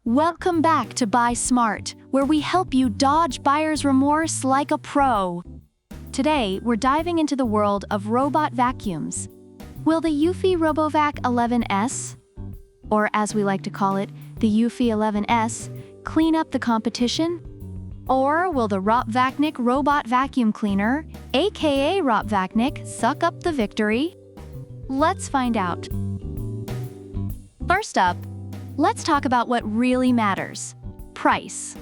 Welcome back to Buy Smart, where we help you dodge buyer's remorse like a pro. Today, we're diving into the world of robot vacuums. Will the eufy ROPVAC 11S, or as we like to call it, the eufy 11S, clean up the competition? Or will the ROPVACNIC robot vacuum cleaner, aka ROPVACNIC, suck up the victory? Let's find out. First up, let's talk about what really matters: price.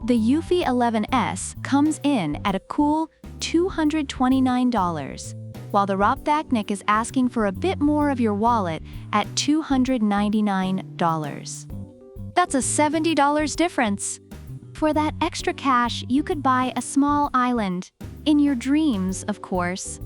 The eufy 11S comes in at a cool $229, while the ROPVACNIC is asking for a bit more of your wallet at $299. That's a $70 difference. For that extra cash, you could buy a small island. In your dreams, of course.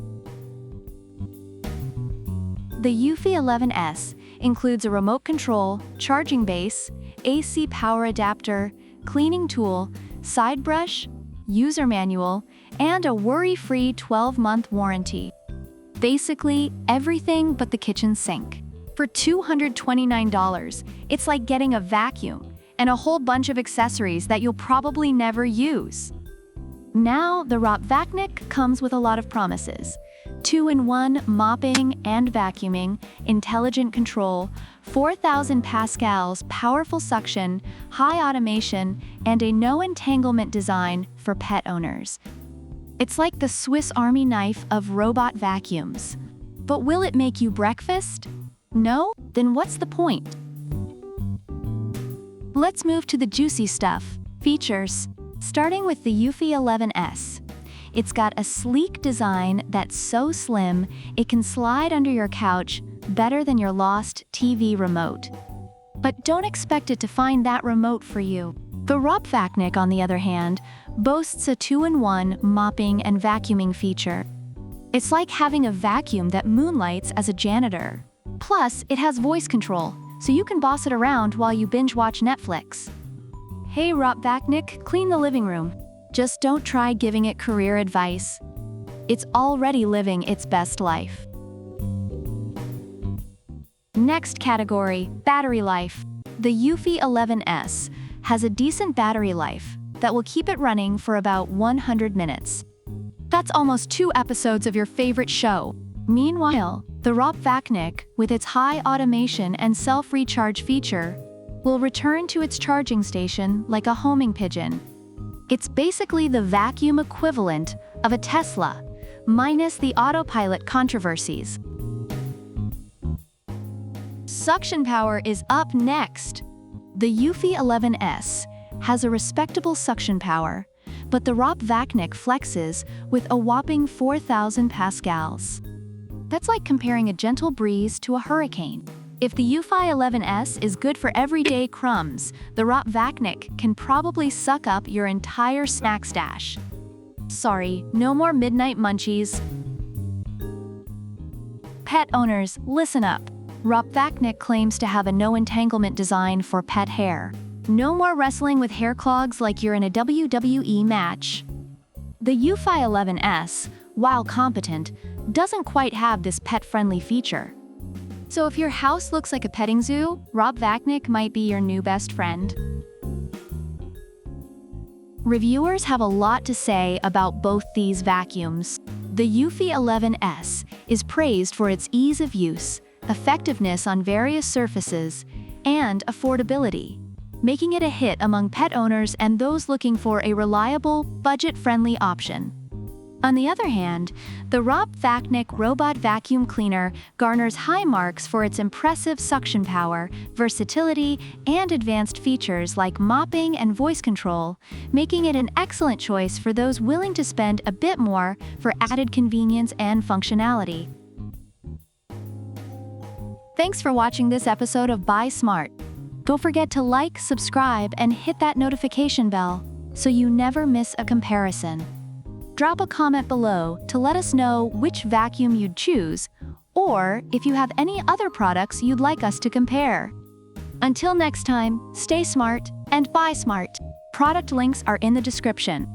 The eufy 11S includes a remote control, charging base, AC power adapter, cleaning tool, side brush, user manual, and a worry-free 12-month warranty. Basically, everything but the kitchen sink. For $229, it's like getting a vacuum and a whole bunch of accessories that you'll probably never use. Now, the ROPVACNIC comes with a lot of promises. 2-in-1 mopping and vacuuming, intelligent control, 4,000 pascals, powerful suction, high automation, and a no-entanglement design for pet owners. It's like the Swiss Army knife of robot vacuums. But will it make you breakfast? No? Then what's the point? Let's move to the juicy stuff. Features. Starting with the eufy 11S. It's got a sleek design that's so slim, it can slide under your couch better than your lost TV remote. But don't expect it to find that remote for you. The ROPVACNIC, on the other hand, boasts a 2-in-1 mopping and vacuuming feature. It's like having a vacuum that moonlights as a janitor. Plus, it has voice control, so you can boss it around while you binge-watch Netflix. Hey ROPVACNIC, clean the living room. Just don't try giving it career advice. It's already living its best life. Next category, battery life. The eufy 11S has a decent battery life that will keep it running for about 100 minutes. That's almost 2 episodes of your favorite show. Meanwhile, the ROPVACNIC, with its high automation and self-recharge feature, will return to its charging station like a homing pigeon. It's basically the vacuum equivalent of a Tesla, minus the autopilot controversies. Suction power is up next. The eufy 11S has a respectable suction power, but the ROPVACNIC flexes with a whopping 4,000 pascals. That's like comparing a gentle breeze to a hurricane. If the eufy 11S is good for everyday crumbs, the ROPVACNIC can probably suck up your entire snack stash. Sorry, no more midnight munchies. Pet owners, listen up. ROPVACNIC claims to have a no-entanglement design for pet hair. No more wrestling with hair clogs like you're in a WWE match. The eufy 11S, while competent, doesn't quite have this pet-friendly feature. So if your house looks like a petting zoo, ROPVACNIC might be your new best friend. Reviewers have a lot to say about both these vacuums. The eufy 11S is praised for its ease of use, effectiveness on various surfaces, and affordability, making it a hit among pet owners and those looking for a reliable, budget-friendly option. On the other hand, the ROPVACNIC robot vacuum cleaner garners high marks for its impressive suction power, versatility, and advanced features like mopping and voice control, making it an excellent choice for those willing to spend a bit more for added convenience and functionality. Thanks for watching this episode of Buy Smart. Don't forget to like, subscribe, and hit that notification bell so you never miss a comparison. Drop a comment below to let us know which vacuum you'd choose, or if you have any other products you'd like us to compare. Until next time, stay smart and buy smart. Product links are in the description.